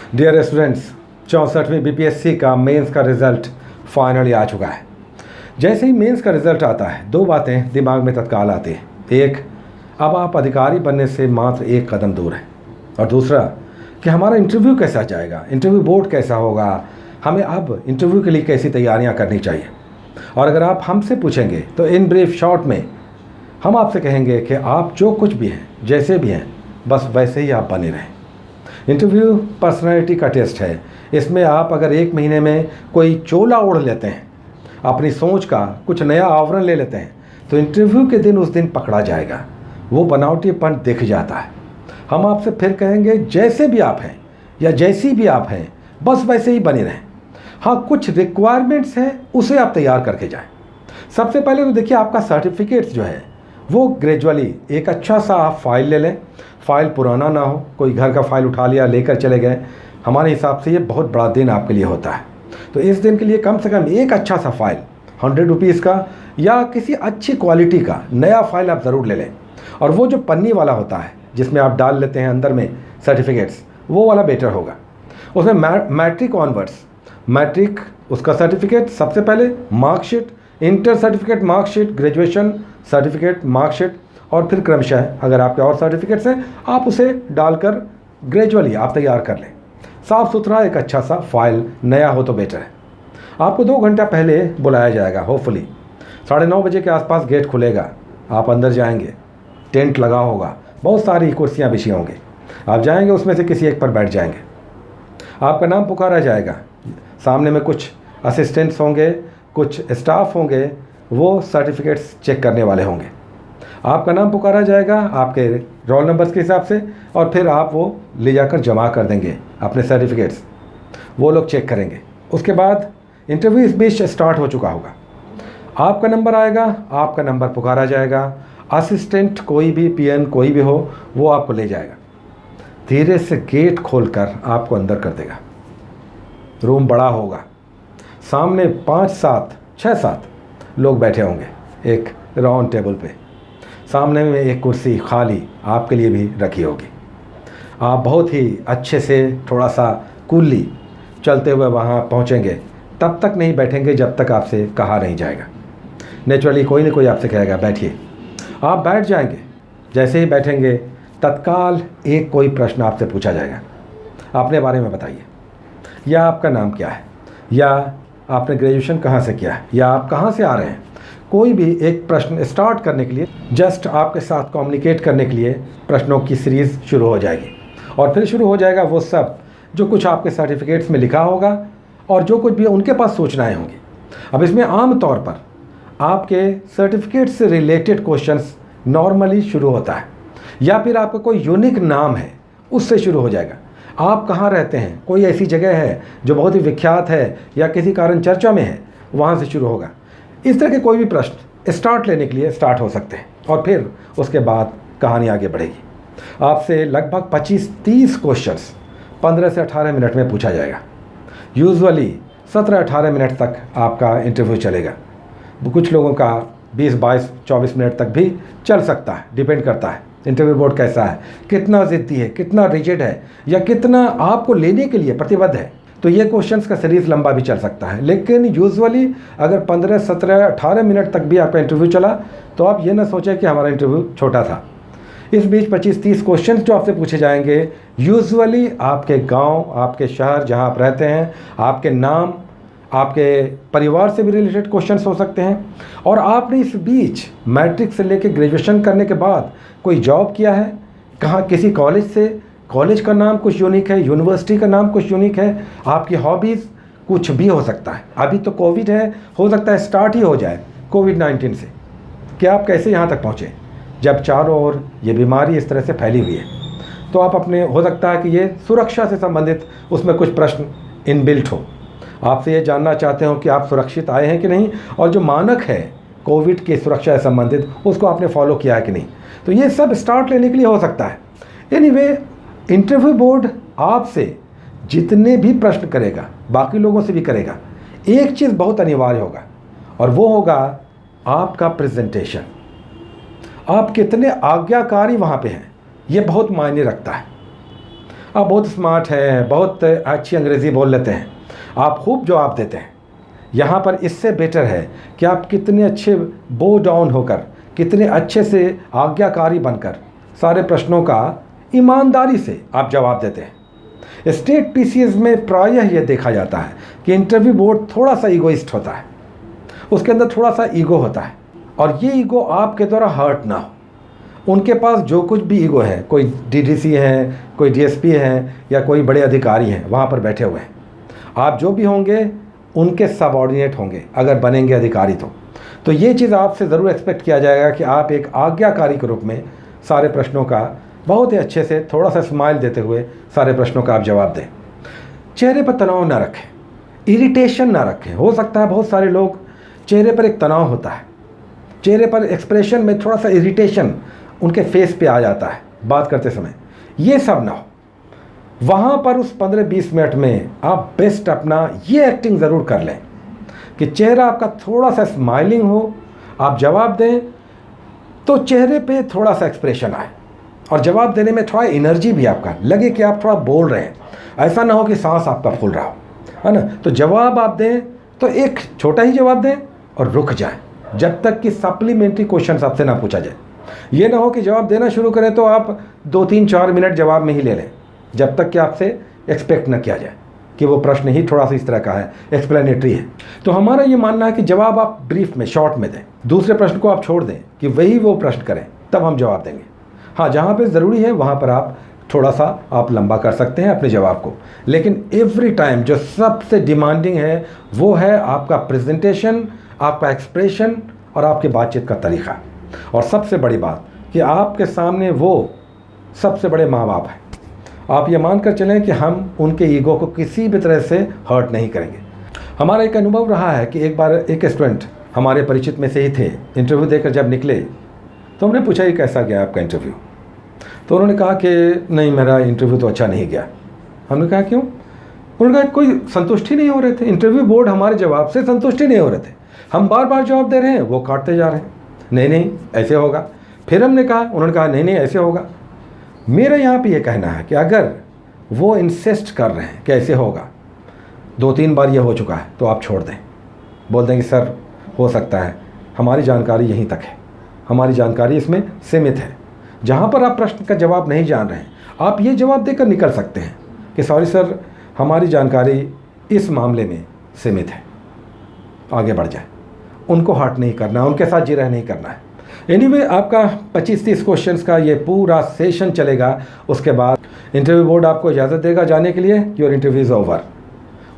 Dear students, 64वीं BPSC का mains का result finally आ चुका है। जैसे ही मेंस का रिज़ल्ट आता है, दो बातें दिमाग में तत्काल आती हैं। एक, अब आप अधिकारी बनने से मात्र एक कदम दूर हैं, और दूसरा कि हमारा इंटरव्यू कैसा जाएगा, इंटरव्यू बोर्ड कैसा होगा, हमें अब इंटरव्यू के लिए कैसी तैयारियां करनी चाहिए। और अगर आप हमसे पूछेंगे तो इन ब्रीफ शॉर्ट में हम आपसे कहेंगे कि आप जो कुछ भी हैं, जैसे भी हैं, बस वैसे ही आप बने रहें। इंटरव्यू पर्सनैलिटी का टेस्ट है। इसमें आप अगर एक महीने में कोई चोला ओढ़ लेते हैं, अपनी सोच का कुछ नया आवरण ले लेते हैं, तो इंटरव्यू के दिन उस दिन पकड़ा जाएगा, वो बनावटीपन दिख जाता है। हम आपसे फिर कहेंगे जैसे भी आप हैं या जैसी भी आप हैं, बस वैसे ही बने रहें। हाँ, कुछ रिक्वायरमेंट्स हैं, उसे आप तैयार करके जाएं। सबसे पहले तो देखिए, आपका सर्टिफिकेट्स जो है वो ग्रेजुअली एक अच्छा सा आप फाइल ले लें। फाइल पुराना ना हो, कोई घर का फाइल उठा लिया लेकर चले गए, हमारे हिसाब से ये बहुत बड़ा दिन आपके लिए होता है। तो इस दिन के लिए कम से कम एक अच्छा सा फाइल 100 रुपीज़ का या किसी अच्छी क्वालिटी का नया फाइल आप ज़रूर ले लें। और वो जो पन्नी वाला होता है जिसमें आप डाल लेते हैं अंदर में सर्टिफिकेट्स, वो वाला बेटर होगा। उसमें मैट्रिक ऑनवर्ड्स, मैट्रिक उसका सर्टिफिकेट सबसे पहले, marksheet, inter certificate marksheet, graduation certificate marksheet, और फिर क्रमशः अगर आपके और सर्टिफिकेट्स हैं आप उसे डालकर ग्रेजुअली आप तैयार कर लें। साफ़ सुथरा एक अच्छा सा फाइल, नया हो तो बेटर है। आपको 2 घंटा पहले बुलाया जाएगा। होपफुली 9:30 बजे के आसपास गेट खुलेगा, आप अंदर जाएंगे, टेंट लगा होगा, बहुत सारी कुर्सियां बिछी होंगी, आप जाएंगे, उसमें से किसी एक पर बैठ जाएंगे, आपका नाम पुकारा जाएगा। सामने में कुछ असिस्टेंट्स होंगे, कुछ स्टाफ होंगे, वो सर्टिफिकेट्स चेक करने वाले होंगे। आपका नाम पुकारा जाएगा आपके रोल नंबर्स के हिसाब से, और फिर आप वो ले जाकर जमा कर देंगे अपने सर्टिफिकेट्स, वो लोग चेक करेंगे। उसके बाद इंटरव्यू इस बीच स्टार्ट हो चुका होगा, आपका नंबर आएगा, आपका नंबर पुकारा जाएगा, असिस्टेंट कोई भी, पीएन कोई भी हो, वो आपको ले जाएगा, धीरे से गेट खोलकर आपको अंदर कर देगा। रूम बड़ा होगा, सामने 5, 7, 6, 7 लोग बैठे होंगे एक राउंड टेबल पे, सामने में एक कुर्सी खाली आपके लिए भी रखी होगी। आप बहुत ही अच्छे से थोड़ा सा कूली चलते हुए वहाँ पहुँचेंगे, तब तक नहीं बैठेंगे जब तक आपसे कहा नहीं जाएगा। नेचुरली कोई ना कोई आपसे कहेगा बैठिए, आप बैठ जाएंगे। जैसे ही बैठेंगे तत्काल एक कोई प्रश्न आपसे पूछा जाएगा, अपने बारे में बताइए, या आपका नाम क्या है, या आपने ग्रेजुएशन कहाँ से किया है, या आप कहाँ से आ रहे हैं। कोई भी एक प्रश्न स्टार्ट करने के लिए, जस्ट आपके साथ कम्युनिकेट करने के लिए प्रश्नों की सीरीज़ शुरू हो जाएगी। और फिर शुरू हो जाएगा वो सब जो कुछ आपके सर्टिफिकेट्स में लिखा होगा और जो कुछ भी उनके पास सूचनाएं होंगी। अब इसमें आम तौर पर आपके सर्टिफिकेट से रिलेटेड क्वेश्चंस नॉर्मली शुरू होता है, या फिर आपका कोई यूनिक नाम है उससे शुरू हो जाएगा। आप कहाँ रहते हैं, कोई ऐसी जगह है जो बहुत ही विख्यात है या किसी कारण चर्चा में है, वहाँ से शुरू होगा। इस तरह के कोई भी प्रश्न स्टार्ट लेने के लिए स्टार्ट हो सकते हैं, और फिर उसके बाद कहानी आगे बढ़ेगी। आपसे लगभग 25-30 क्वेश्चंस 15 से 18 मिनट में पूछा जाएगा। यूजुअली 17-18 मिनट तक आपका इंटरव्यू चलेगा। कुछ लोगों का 20-22-24 मिनट तक भी चल सकता है, डिपेंड करता है इंटरव्यू बोर्ड कैसा है, कितना ज़िद्दी है, कितना रिजिड है, या कितना आपको लेने के लिए प्रतिबद्ध है। तो ये क्वेश्चंस का सीरीज़ लंबा भी चल सकता है। लेकिन यूजुअली अगर 15, 17, 18 मिनट तक भी आपका इंटरव्यू चला तो आप ये ना सोचें कि हमारा इंटरव्यू छोटा था। इस बीच 25-30 क्वेश्चंस जो आपसे पूछे जाएंगे, यूजुअली आपके गांव, आपके शहर जहां आप रहते हैं, आपके नाम, आपके परिवार से भी रिलेटेड क्वेश्चंस हो सकते हैं। और आपने इस बीच मैट्रिक से लेकर ग्रेजुएशन करने के बाद कोई जॉब किया है, कहाँ, किसी कॉलेज से, कॉलेज का नाम कुछ यूनिक है, यूनिवर्सिटी का नाम कुछ यूनिक है, आपकी हॉबीज़ कुछ भी हो सकता है। अभी तो कोविड है, हो सकता है स्टार्ट ही हो जाए कोविड-19 से कि आप कैसे यहाँ तक पहुँचे, जब चारों ओर ये बीमारी इस तरह से फैली हुई है। तो आप अपने, हो सकता है कि ये सुरक्षा से संबंधित उसमें कुछ प्रश्न इनबिल्ट हो, आपसे ये जानना चाहते हो कि आप सुरक्षित आए हैं कि नहीं, और जो मानक है कोविड की सुरक्षा से संबंधित उसको आपने फॉलो किया है कि नहीं। तो ये सब स्टार्ट लेने के लिए हो सकता है। एनीवे, इंटरव्यू बोर्ड आपसे जितने भी प्रश्न करेगा, बाकी लोगों से भी करेगा, एक चीज़ बहुत अनिवार्य होगा, और वो होगा आपका प्रेजेंटेशन। आप कितने आज्ञाकारी वहाँ पे हैं, ये बहुत मायने रखता है। आप बहुत स्मार्ट हैं, बहुत अच्छी अंग्रेज़ी बोल लेते हैं, आप खूब जवाब देते हैं। यहाँ पर इससे बेटर है कि आप कितने अच्छे बो डाउन होकर, कितने अच्छे से आज्ञाकारी बनकर सारे प्रश्नों का ईमानदारी से आप जवाब देते हैं। स्टेट पीसीएस में प्रायः यह देखा जाता है कि इंटरव्यू बोर्ड थोड़ा सा ईगोइस्ट होता है, उसके अंदर थोड़ा सा ईगो होता है, और ये ईगो आपके द्वारा हर्ट ना हो। उनके पास जो कुछ भी ईगो है, कोई डीडीसी है, कोई डीएसपी है, या कोई बड़े अधिकारी हैं वहाँ पर बैठे हुए हैं, आप जो भी होंगे उनके सबऑर्डिनेट होंगे अगर बनेंगे अधिकारी तो ये चीज़ आपसे ज़रूर एक्सपेक्ट किया जाएगा कि आप एक आज्ञाकारी के रूप में सारे प्रश्नों का बहुत ही अच्छे से थोड़ा सा स्माइल देते हुए सारे प्रश्नों का आप जवाब दें। चेहरे पर तनाव ना रखें, इरिटेशन ना रखें। हो सकता है बहुत सारे लोग चेहरे पर एक तनाव होता है, चेहरे पर एक्सप्रेशन में थोड़ा सा इरिटेशन उनके फेस पे आ जाता है बात करते समय, ये सब ना हो। वहाँ पर उस 15-20 मिनट में आप बेस्ट अपना ये एक्टिंग ज़रूर कर लें कि चेहरा आपका थोड़ा सा स्माइलिंग हो, आप जवाब दें तो चेहरे पे थोड़ा सा एक्सप्रेशन आए, और जवाब देने में थोड़ा एनर्जी भी आपका लगे कि आप थोड़ा बोल रहे हैं। ऐसा ना हो कि सांस आपका फूल रहा हो, है ना। तो जवाब आप दें तो एक छोटा ही जवाब दें और रुक जाएं जब तक कि सप्लीमेंट्री क्वेश्चन आपसे ना पूछा जाए। ये ना हो कि जवाब देना शुरू करें तो आप 2-3-4 मिनट जवाब में ही ले लें, जब तक कि आपसे एक्सपेक्ट न किया जाए कि वो प्रश्न ही थोड़ा सा इस तरह का है, एक्सप्लेनेटरी है। तो हमारा ये मानना है कि जवाब आप ब्रीफ में, शॉर्ट में दें, दूसरे प्रश्न को आप छोड़ दें कि वही वो प्रश्न करें, तब हम जवाब देंगे। हाँ, जहाँ पे ज़रूरी है वहाँ पर आप थोड़ा सा आप लंबा कर सकते हैं अपने जवाब को, लेकिन एवरी टाइम जो सबसे डिमांडिंग है वो है आपका प्रेजेंटेशन, आपका एक्सप्रेशन और आपके बातचीत का तरीका। और सबसे बड़ी बात कि आपके सामने वो सबसे बड़े माँ बाप हैं। आप ये मान कर चलें कि हम उनके ईगो को किसी भी तरह से हर्ट नहीं करेंगे। हमारा एक अनुभव रहा है कि एक बार एक स्टूडेंट हमारे परिचित में से ही थे, इंटरव्यू देकर जब निकले तो हमने पूछा ये कैसा गया आपका इंटरव्यू, तो उन्होंने कहा कि नहीं, मेरा इंटरव्यू तो अच्छा नहीं गया। हमने कहा क्यों? उन्होंने कहा कोई संतुष्ट ही नहीं हो रहे थे, इंटरव्यू बोर्ड हमारे जवाब से संतुष्ट ही नहीं हो रहे थे, हम बार बार जवाब दे रहे हैं, वो काटते जा रहे हैं, नहीं ऐसे होगा। फिर हमने कहा, उन्होंने कहा नहीं ऐसे होगा। मेरा यहाँ पे ये कहना है कि अगर वो इंसिस्ट कर रहे हैं कि ऐसे होगा, 2-3 बार ये हो चुका है, तो आप छोड़ दें, बोल दें कि सर हो सकता है, हमारी जानकारी यहीं तक है, हमारी जानकारी इसमें सीमित है। जहाँ पर आप प्रश्न का जवाब नहीं जान रहे हैं, आप ये जवाब देकर निकल सकते हैं कि सॉरी सर, हमारी जानकारी इस मामले में सीमित है, आगे बढ़ जाए। उनको हर्ट नहीं करना, उनके साथ जिरह नहीं करना है। एनीवे, आपका 25-30 क्वेश्चंस का ये पूरा सेशन चलेगा। उसके बाद इंटरव्यू बोर्ड आपको इजाज़त देगा जाने के लिए, योर इंटरव्यू इज़ ओवर।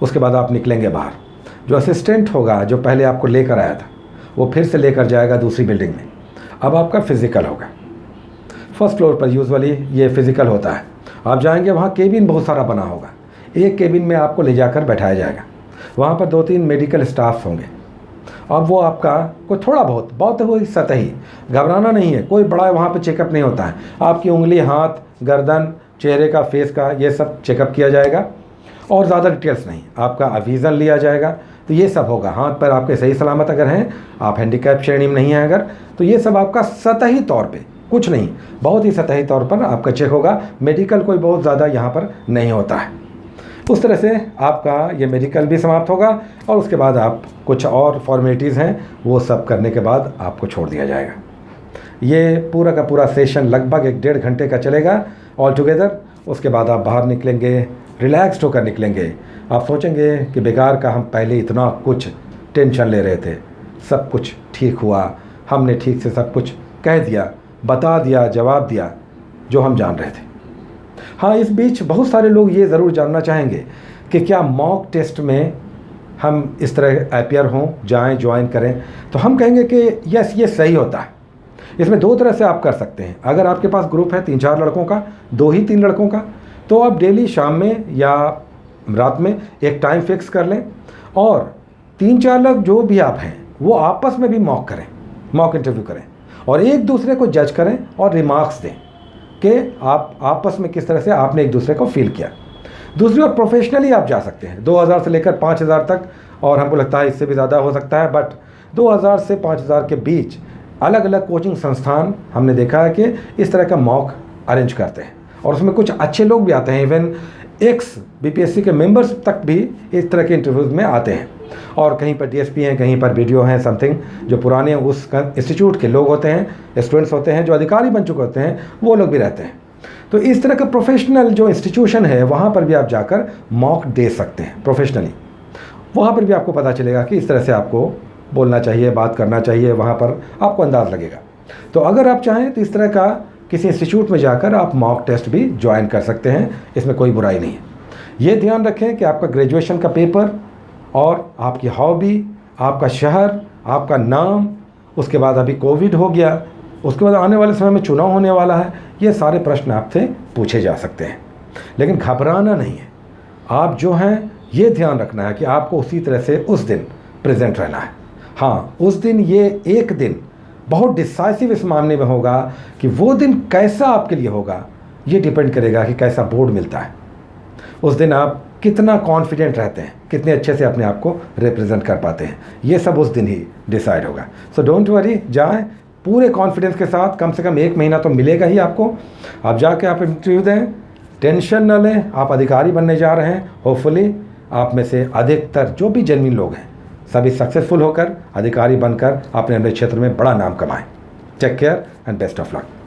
उसके बाद आप निकलेंगे बाहर। जो असिस्टेंट होगा, जो पहले आपको लेकर आया था, वो फिर से लेकर जाएगा दूसरी बिल्डिंग में। अब आपका फिज़िकल होगा फर्स्ट फ्लोर पर, यूजुअली ये फिज़िकल होता है। आप जाएंगे, वहाँ केबिन बहुत सारा बना होगा, एक केबिन में आपको ले जाकर बैठाया जाएगा। वहाँ पर 2-3 मेडिकल स्टाफ होंगे। अब वो आपका कोई थोड़ा बहुत हुई सतही, घबराना नहीं है, कोई बड़ा वहाँ पे चेकअप नहीं होता है। आपकी उंगली, हाथ, गर्दन, चेहरे का, फेस का, ये सब चेकअप किया जाएगा और ज़्यादा डिटेल्स नहीं। आपका विज़न लिया जाएगा, तो ये सब होगा। हाथ पर आपके सही सलामत अगर हैं, आप हैंडीकैप श्रेणी में नहीं हैं अगर, तो ये सब आपका सतही तौर पे, कुछ नहीं, बहुत ही सतही तौर पर आपका चेक होगा। मेडिकल कोई बहुत ज़्यादा यहाँ पर नहीं होता है। उस तरह से आपका ये मेडिकल भी समाप्त होगा और उसके बाद आप कुछ और फॉर्मेलिटीज़ हैं वो सब करने के बाद आपको छोड़ दिया जाएगा। ये पूरा का पूरा सेशन लगभग 1-1.5 घंटे का चलेगा ऑल टुगेदर। उसके बाद आप बाहर निकलेंगे, रिलैक्स्ड होकर निकलेंगे। आप सोचेंगे कि बेकार का हम पहले इतना कुछ टेंशन ले रहे थे, सब कुछ ठीक हुआ, हमने ठीक से सब कुछ कह दिया, बता दिया, जवाब दिया जो हम जान रहे थे। हाँ, इस बीच बहुत सारे लोग ये ज़रूर जानना चाहेंगे कि क्या मॉक टेस्ट में हम इस तरह अपीयर हों, जाएं, ज्वाइन करें। तो हम कहेंगे कि यस, ये सही होता है। इसमें 2 तरह से आप कर सकते हैं। अगर आपके पास ग्रुप है 3-4 लड़कों का, 2 ही 3 लड़कों का, तो आप डेली शाम में या रात में एक टाइम फिक्स कर लें और 3-4 लोग जो भी आप हैं वो आपस में भी मॉक करें, मॉक इंटरव्यू करें और एक दूसरे को जज करें और रिमार्क्स दें कि आप आपस में किस तरह से आपने एक दूसरे को फील किया। दूसरी ओर प्रोफेशनली आप जा सकते हैं 2000 से लेकर 5000 तक, और हमको लगता है इससे भी ज़्यादा हो सकता है, बट 2000 से 5000 के बीच अलग अलग कोचिंग संस्थान हमने देखा है कि इस तरह का मॉक अरेंज करते हैं और उसमें कुछ अच्छे लोग भी आते हैं, इवन एक्स बीपीएससी के मेंबर्स तक भी इस तरह के इंटरव्यूज़ में आते हैं। और कहीं पर डीएसपी हैं, कहीं पर वीडियो हैं, समथिंग जो पुराने उस इंस्टीट्यूट के लोग होते हैं, स्टूडेंट्स होते हैं, जो अधिकारी बन चुके होते हैं, वो लोग भी रहते हैं। तो इस तरह का प्रोफेशनल जो इंस्टीट्यूशन है वहाँ पर भी आप जाकर मॉक दे सकते हैं प्रोफेशनली। वहाँ पर भी आपको पता चलेगा कि इस तरह से आपको बोलना चाहिए, बात करना चाहिए, वहाँ पर आपको अंदाज़ लगेगा। तो अगर आप चाहें तो इस तरह का किसी इंस्टीट्यूट में जाकर आप मॉक टेस्ट भी ज्वाइन कर सकते हैं, इसमें कोई बुराई नहीं है। ये ध्यान रखें कि आपका ग्रेजुएशन का पेपर और आपकी हॉबी, आपका शहर, आपका नाम, उसके बाद अभी कोविड हो गया, उसके बाद आने वाले समय में चुनाव होने वाला है, ये सारे प्रश्न आपसे पूछे जा सकते हैं। लेकिन घबराना नहीं है। आप जो हैं ये ध्यान रखना है कि आपको उसी तरह से उस दिन प्रेजेंट रहना है। हाँ, उस दिन ये एक दिन बहुत डिसाइसिव इस मामले में होगा कि वो दिन कैसा आपके लिए होगा, ये डिपेंड करेगा कि कैसा बोर्ड मिलता है। उस दिन आप कितना कॉन्फिडेंट रहते हैं, कितने अच्छे से अपने आप को रिप्रेजेंट कर पाते हैं, ये सब उस दिन ही डिसाइड होगा। सो डोंट वरी, जाएं पूरे कॉन्फिडेंस के साथ। कम से कम 1 महीना तो मिलेगा ही आपको। आप जाके आप इंटरव्यू दें, टेंशन न लें, आप अधिकारी बनने जा रहे हैं। होपफुली आप में से अधिकतर जो भी जेन्युइन लोग हैं सभी सक्सेसफुल होकर अधिकारी बनकर अपने अपने क्षेत्र में बड़ा नाम कमाएं। Take care and best of luck.